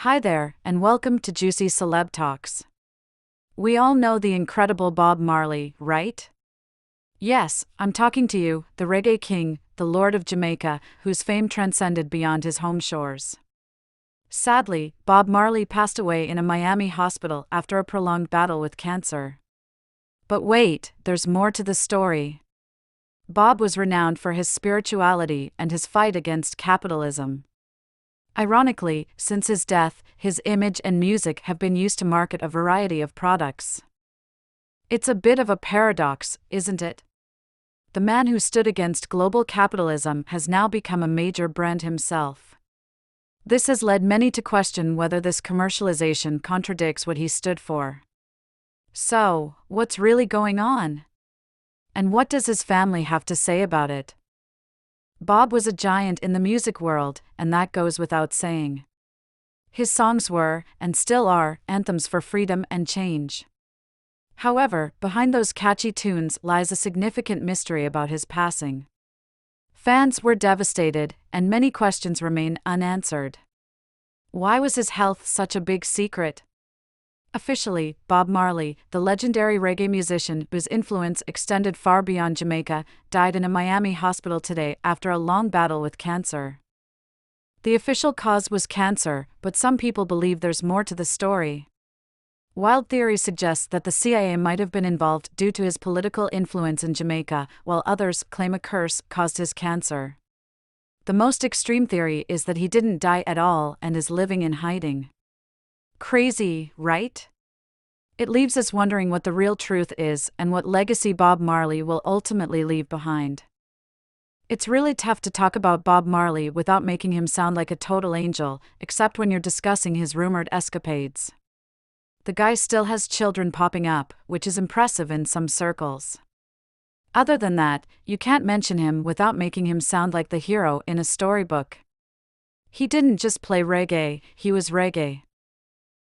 Hi there, and welcome to Juicy Celeb Talks. We all know the incredible Bob Marley, right? Yes, I'm talking to you, the Reggae King, the Lord of Jamaica, whose fame transcended beyond his home shores. Sadly, Bob Marley passed away in a Miami hospital after a prolonged battle with cancer. But wait, there's more to the story. Bob was renowned for his spirituality and his fight against capitalism. Ironically, since his death, his image and music have been used to market a variety of products. It's a bit of a paradox, isn't it? The man who stood against global capitalism has now become a major brand himself. This has led many to question whether this commercialization contradicts what he stood for. So, what's really going on? And what does his family have to say about it? Bob was a giant in the music world, and that goes without saying. His songs were, and still are, anthems for freedom and change. However, behind those catchy tunes lies a significant mystery about his passing. Fans were devastated, and many questions remain unanswered. Why was his health such a big secret? Officially, Bob Marley, the legendary reggae musician whose influence extended far beyond Jamaica, died in a Miami hospital today after a long battle with cancer. The official cause was cancer, but some people believe there's more to the story. Wild theories suggest that the CIA might have been involved due to his political influence in Jamaica, while others claim a curse caused his cancer. The most extreme theory is that he didn't die at all and is living in hiding. Crazy, right? It leaves us wondering what the real truth is and what legacy Bob Marley will ultimately leave behind. It's really tough to talk about Bob Marley without making him sound like a total angel, except when you're discussing his rumored escapades. The guy still has children popping up, which is impressive in some circles. Other than that, you can't mention him without making him sound like the hero in a storybook. He didn't just play reggae, he was reggae.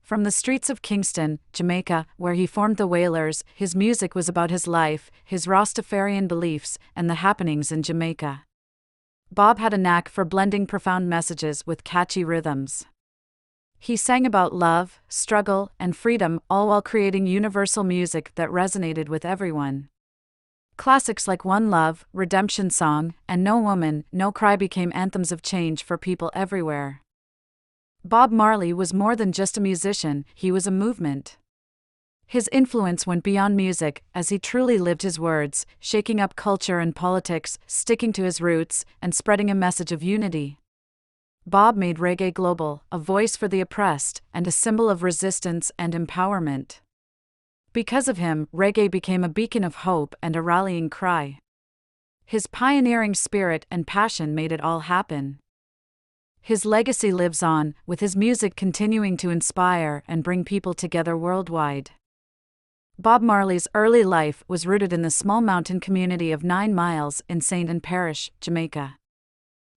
From the streets of Kingston, Jamaica, where he formed the Wailers, his music was about his life, his Rastafarian beliefs, and the happenings in Jamaica. Bob had a knack for blending profound messages with catchy rhythms. He sang about love, struggle, and freedom, all while creating universal music that resonated with everyone. Classics like One Love, Redemption Song, and No Woman, No Cry became anthems of change for people everywhere. Bob Marley was more than just a musician, he was a movement. His influence went beyond music, as he truly lived his words, shaking up culture and politics, sticking to his roots, and spreading a message of unity. Bob made reggae global, a voice for the oppressed, and a symbol of resistance and empowerment. Because of him, reggae became a beacon of hope and a rallying cry. His pioneering spirit and passion made it all happen. His legacy lives on, with his music continuing to inspire and bring people together worldwide. Bob Marley's early life was rooted in the small mountain community of 9 Miles in St. Ann Parish, Jamaica.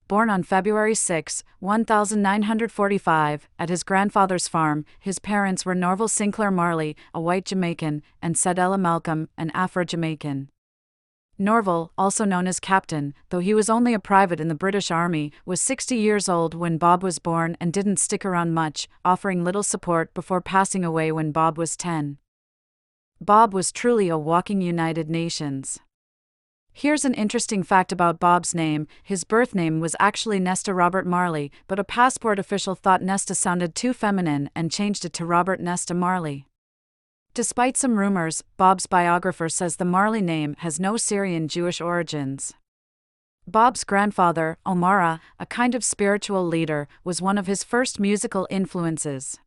Born on February 6, 1945, at his grandfather's farm, his parents were Norval Sinclair Marley, a white Jamaican, and Cedella Malcolm, an Afro-Jamaican. Norval, also known as Captain, though he was only a private in the British Army, was 60 years old when Bob was born and didn't stick around much, offering little support before passing away when Bob was 10. Bob was truly a walking United Nations. Here's an interesting fact about Bob's name: his birth name was actually Nesta Robert Marley, but a passport official thought Nesta sounded too feminine and changed it to Robert Nesta Marley. Despite some rumors, Bob's biographer says the Marley name has no Syrian Jewish origins. Bob's grandfather, Omara, a kind of spiritual leader, was one of his first musical influences.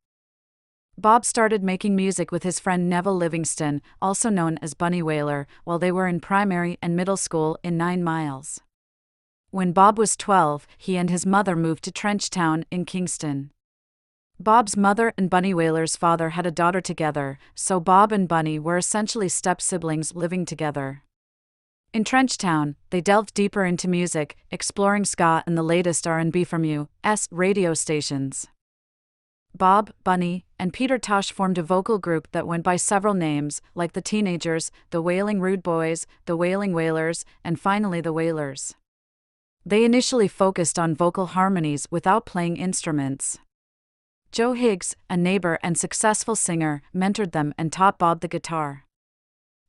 Bob started making music with his friend Neville Livingston, also known as Bunny Wailer, while they were in primary and middle school in 9 Miles. When Bob was 12, he and his mother moved to Trenchtown in Kingston. Bob's mother and Bunny Wailer's father had a daughter together, so Bob and Bunny were essentially step-siblings living together. In Trenchtown, they delved deeper into music, exploring ska and the latest R&B from U.S. radio stations. Bob, Bunny, and Peter Tosh formed a vocal group that went by several names, like the Teenagers, the Wailing Rude Boys, the Wailing Wailers, and finally the Wailers. They initially focused on vocal harmonies without playing instruments. Joe Higgs, a neighbor and successful singer, mentored them and taught Bob the guitar.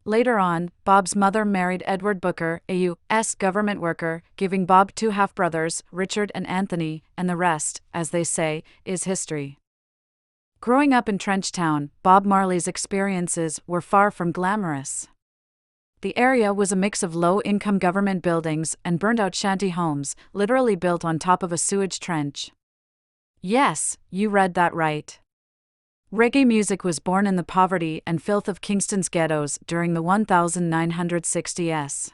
Later on, Bob's mother married Edward Booker, a U.S. government worker, giving Bob two half-brothers, Richard and Anthony, and the rest, as they say, is history. Growing up in Trenchtown, Bob Marley's experiences were far from glamorous. The area was a mix of low-income government buildings and burned-out shanty homes, literally built on top of a sewage trench. Yes, you read that right. Reggae music was born in the poverty and filth of Kingston's ghettos during the 1960s.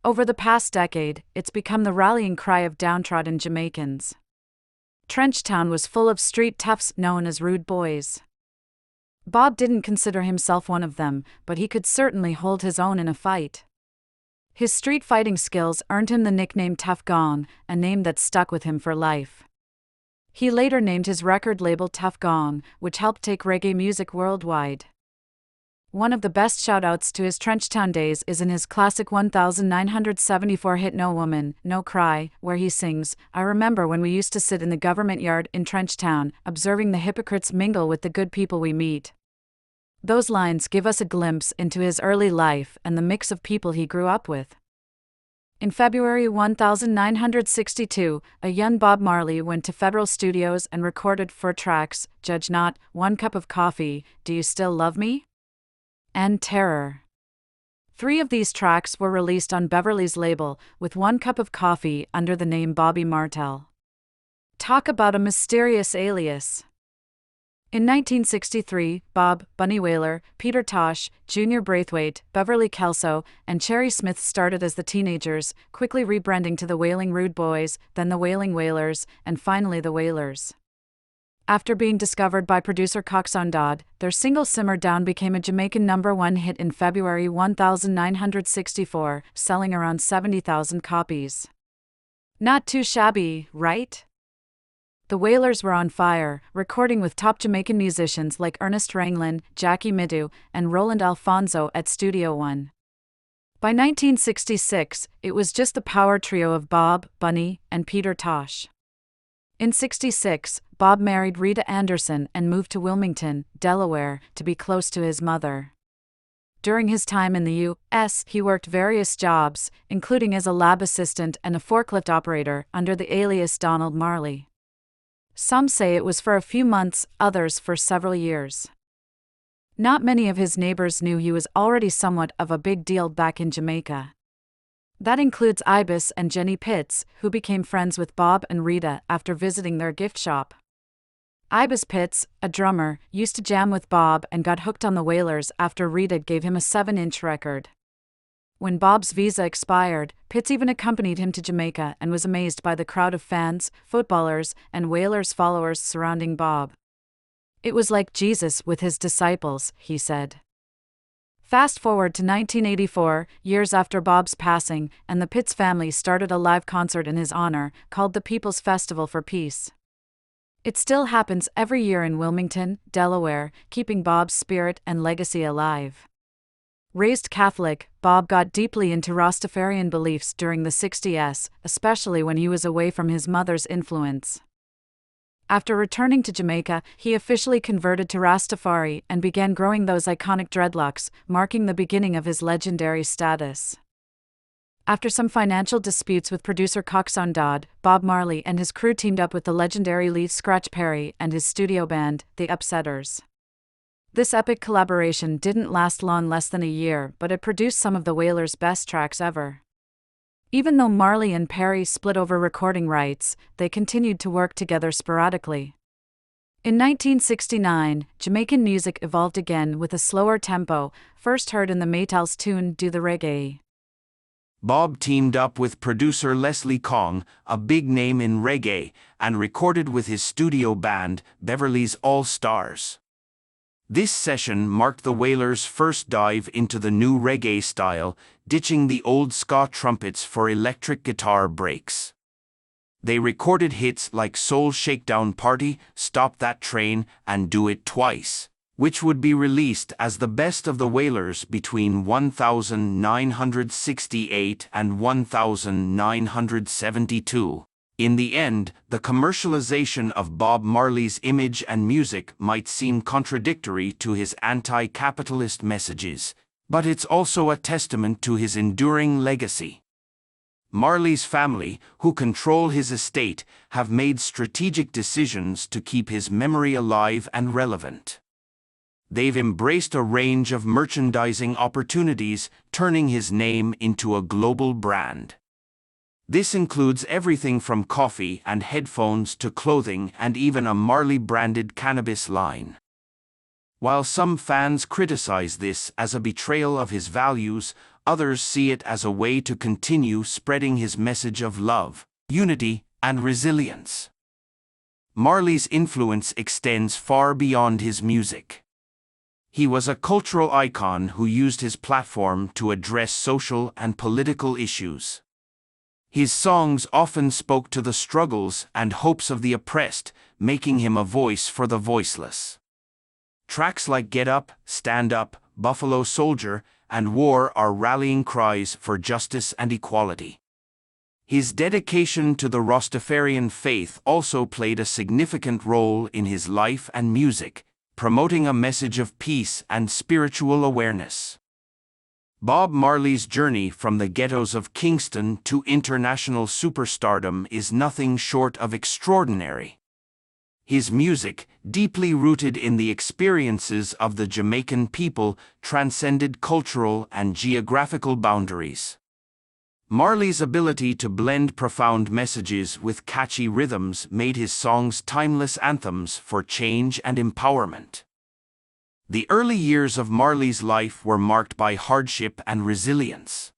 Over the past decade, it's become the rallying cry of downtrodden Jamaicans. Trenchtown was full of street toughs known as rude boys. Bob didn't consider himself one of them, but he could certainly hold his own in a fight. His street fighting skills earned him the nickname Tough Gong, a name that stuck with him for life. He later named his record label Tough Gong, which helped take reggae music worldwide. One of the best shout-outs to his Trenchtown days is in his classic 1974 hit No Woman, No Cry, where he sings, "I remember when we used to sit in the government yard in Trenchtown, observing the hypocrites mingle with the good people we meet." Those lines give us a glimpse into his early life and the mix of people he grew up with. In February 1962, a young Bob Marley went to Federal Studios and recorded 4 tracks, Judge Not, One Cup of Coffee, Do You Still Love Me? And Terror. 3 of these tracks were released on Beverly's label, with One Cup of Coffee under the name Bobby Martel. Talk about a mysterious alias. In 1963, Bob, Bunny Wailer, Peter Tosh, Junior Braithwaite, Beverly Kelso, and Cherry Smith started as the Teenagers, quickly rebranding to the Wailing Rude Boys, then the Wailing Wailers, and finally the Wailers. After being discovered by producer Coxsone Dodd, their single Simmer Down became a Jamaican #1 hit in February 1964, selling around 70,000 copies. Not too shabby, right? The Wailers were on fire, recording with top Jamaican musicians like Ernest Ranglin, Jackie Midu, and Roland Alfonso at Studio One. By 1966, it was just the power trio of Bob, Bunny, and Peter Tosh. In '66, Bob married Rita Anderson and moved to Wilmington, Delaware, to be close to his mother. During his time in the U.S., he worked various jobs, including as a lab assistant and a forklift operator, under the alias Donald Marley. Some say it was for a few months, others for several years. Not many of his neighbors knew he was already somewhat of a big deal back in Jamaica. That includes Ibis and Jenny Pitts, who became friends with Bob and Rita after visiting their gift shop. Ibis Pitts, a drummer, used to jam with Bob and got hooked on the Wailers after Rita gave him a 7-inch record. When Bob's visa expired, Pitts even accompanied him to Jamaica and was amazed by the crowd of fans, footballers, and Wailers followers surrounding Bob. "It was like Jesus with his disciples," he said. Fast forward to 1984, years after Bob's passing, and the Pitts family started a live concert in his honor, called the People's Festival for Peace. It still happens every year in Wilmington, Delaware, keeping Bob's spirit and legacy alive. Raised Catholic, Bob got deeply into Rastafarian beliefs during the '60s, especially when he was away from his mother's influence. After returning to Jamaica, he officially converted to Rastafari and began growing those iconic dreadlocks, marking the beginning of his legendary status. After some financial disputes with producer Coxsone Dodd, Bob Marley and his crew teamed up with the legendary Lee Scratch Perry and his studio band, The Upsetters. This epic collaboration didn't last long, less than a year, but it produced some of the Wailers' best tracks ever. Even though Marley and Perry split over recording rights, they continued to work together sporadically. In 1969, Jamaican music evolved again with a slower tempo, first heard in the Maytals' tune Do the Reggae. Bob teamed up with producer Leslie Kong, a big name in reggae, and recorded with his studio band, Beverly's All Stars. This session marked the Wailers' first dive into the new reggae style, ditching the old ska trumpets for electric guitar breaks. They recorded hits like Soul Shakedown Party, Stop That Train, and Do It Twice, which would be released as the best of the Wailers between 1968 and 1972. In the end, the commercialization of Bob Marley's image and music might seem contradictory to his anti-capitalist messages, but it's also a testament to his enduring legacy. Marley's family, who control his estate, have made strategic decisions to keep his memory alive and relevant. They've embraced a range of merchandising opportunities, turning his name into a global brand. This includes everything from coffee and headphones to clothing and even a Marley-branded cannabis line. While some fans criticize this as a betrayal of his values, others see it as a way to continue spreading his message of love, unity, and resilience. Marley's influence extends far beyond his music. He was a cultural icon who used his platform to address social and political issues. His songs often spoke to the struggles and hopes of the oppressed, making him a voice for the voiceless. Tracks like Get Up, Stand Up, Buffalo Soldier, and War are rallying cries for justice and equality. His dedication to the Rastafarian faith also played a significant role in his life and music, promoting a message of peace and spiritual awareness. Bob Marley's journey from the ghettos of Kingston to international superstardom is nothing short of extraordinary. His music, deeply rooted in the experiences of the Jamaican people, transcended cultural and geographical boundaries. Marley's ability to blend profound messages with catchy rhythms made his songs timeless anthems for change and empowerment. The early years of Marley's life were marked by hardship and resilience.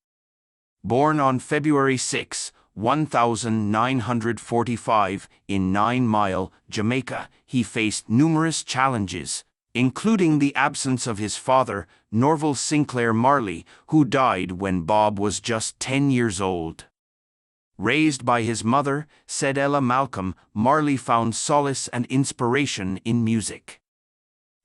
Born on February 6, 1945, in 9 Mile, Jamaica, he faced numerous challenges, including the absence of his father, Norval Sinclair Marley, who died when Bob was just 10 years old. Raised by his mother, Cedella Malcolm, Marley found solace and inspiration in music.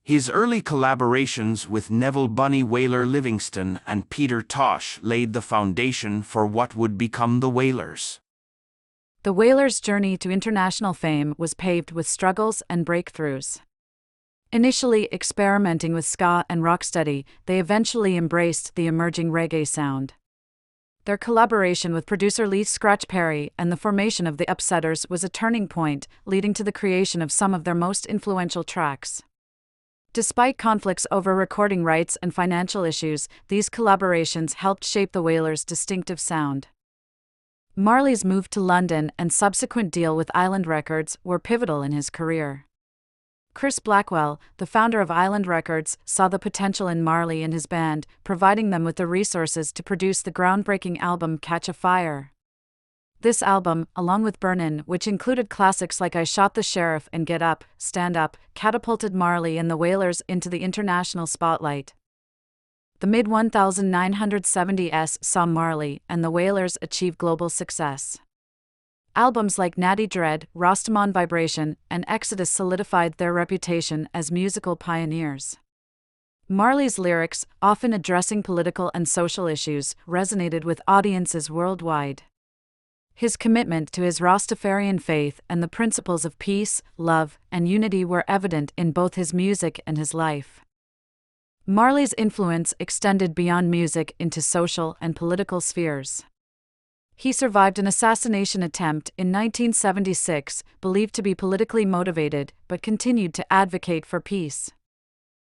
His early collaborations with Neville "Bunny" Wailer Livingston and Peter Tosh laid the foundation for what would become the Wailers. The Wailers' journey to international fame was paved with struggles and breakthroughs. Initially experimenting with ska and rocksteady, they eventually embraced the emerging reggae sound. Their collaboration with producer Lee "Scratch" Perry and the formation of the Upsetters was a turning point, leading to the creation of some of their most influential tracks. Despite conflicts over recording rights and financial issues, these collaborations helped shape the Wailers' distinctive sound. Marley's move to London and subsequent deal with Island Records were pivotal in his career. Chris Blackwell, the founder of Island Records, saw the potential in Marley and his band, providing them with the resources to produce the groundbreaking album Catch a Fire. This album, along with Burnin', which included classics like I Shot the Sheriff and Get Up, Stand Up, catapulted Marley and the Wailers into the international spotlight. The mid-1970s saw Marley and the Wailers achieve global success. Albums like Natty Dread, Rastaman Vibration, and Exodus solidified their reputation as musical pioneers. Marley's lyrics, often addressing political and social issues, resonated with audiences worldwide. His commitment to his Rastafarian faith and the principles of peace, love, and unity were evident in both his music and his life. Marley's influence extended beyond music into social and political spheres. He survived an assassination attempt in 1976, believed to be politically motivated, but continued to advocate for peace.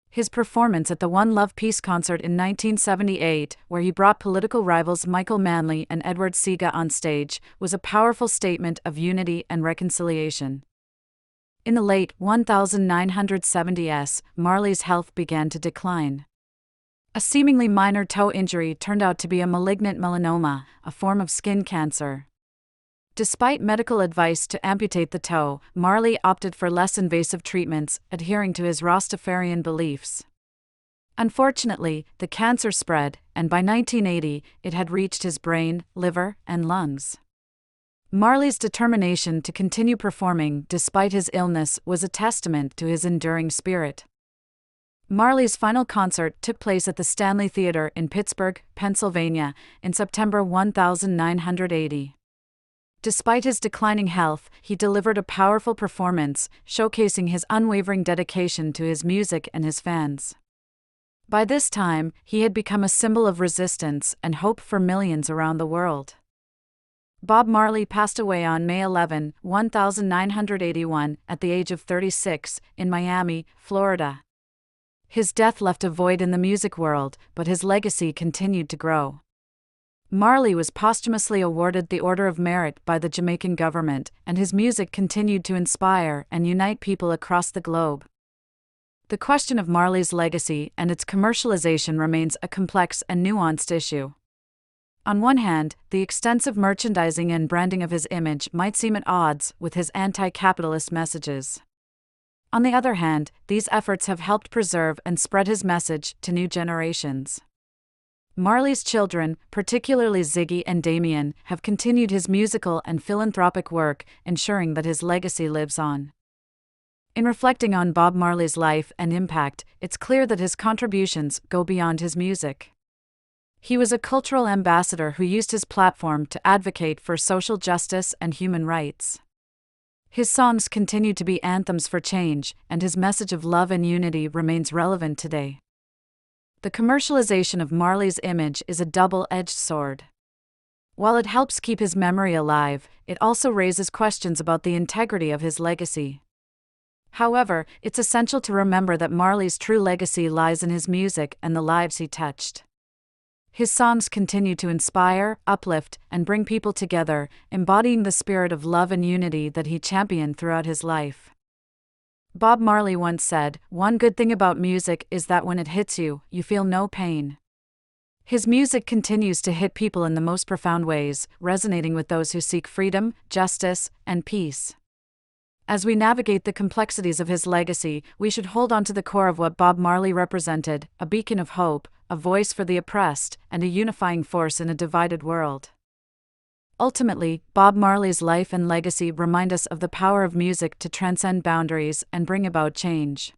His performance at the One Love Peace concert in 1978, where he brought political rivals Michael Manley and Edward Seaga on stage, was a powerful statement of unity and reconciliation. In the late 1970s, Marley's health began to decline. A seemingly minor toe injury turned out to be a malignant melanoma, a form of skin cancer. Despite medical advice to amputate the toe, Marley opted for less invasive treatments, adhering to his Rastafarian beliefs. Unfortunately, the cancer spread, and by 1980, it had reached his brain, liver, and lungs. Marley's determination to continue performing despite his illness was a testament to his enduring spirit. Marley's final concert took place at the Stanley Theatre in Pittsburgh, Pennsylvania, in September 1980. Despite his declining health, he delivered a powerful performance, showcasing his unwavering dedication to his music and his fans. By this time, he had become a symbol of resistance and hope for millions around the world. Bob Marley passed away on May 11, 1981, at the age of 36, in Miami, Florida. His death left a void in the music world, but his legacy continued to grow. Marley was posthumously awarded the Order of Merit by the Jamaican government, and his music continued to inspire and unite people across the globe. The question of Marley's legacy and its commercialization remains a complex and nuanced issue. On one hand, the extensive merchandising and branding of his image might seem at odds with his anti-capitalist messages. On the other hand, these efforts have helped preserve and spread his message to new generations. Marley's children, particularly Ziggy and Damien, have continued his musical and philanthropic work, ensuring that his legacy lives on. In reflecting on Bob Marley's life and impact, it's clear that his contributions go beyond his music. He was a cultural ambassador who used his platform to advocate for social justice and human rights. His songs continue to be anthems for change, and his message of love and unity remains relevant today. The commercialization of Marley's image is a double-edged sword. While it helps keep his memory alive, it also raises questions about the integrity of his legacy. However, it's essential to remember that Marley's true legacy lies in his music and the lives he touched. His songs continue to inspire, uplift, and bring people together, embodying the spirit of love and unity that he championed throughout his life. Bob Marley once said, "One good thing about music is that when it hits you, you feel no pain." His music continues to hit people in the most profound ways, resonating with those who seek freedom, justice, and peace. As we navigate the complexities of his legacy, we should hold on to the core of what Bob Marley represented: a beacon of hope, a voice for the oppressed, and a unifying force in a divided world. Ultimately, Bob Marley's life and legacy remind us of the power of music to transcend boundaries and bring about change.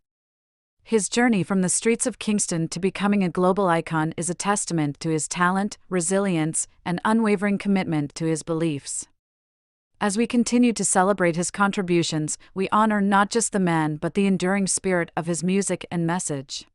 His journey from the streets of Kingston to becoming a global icon is a testament to his talent, resilience, and unwavering commitment to his beliefs. As we continue to celebrate his contributions, we honor not just the man but the enduring spirit of his music and message.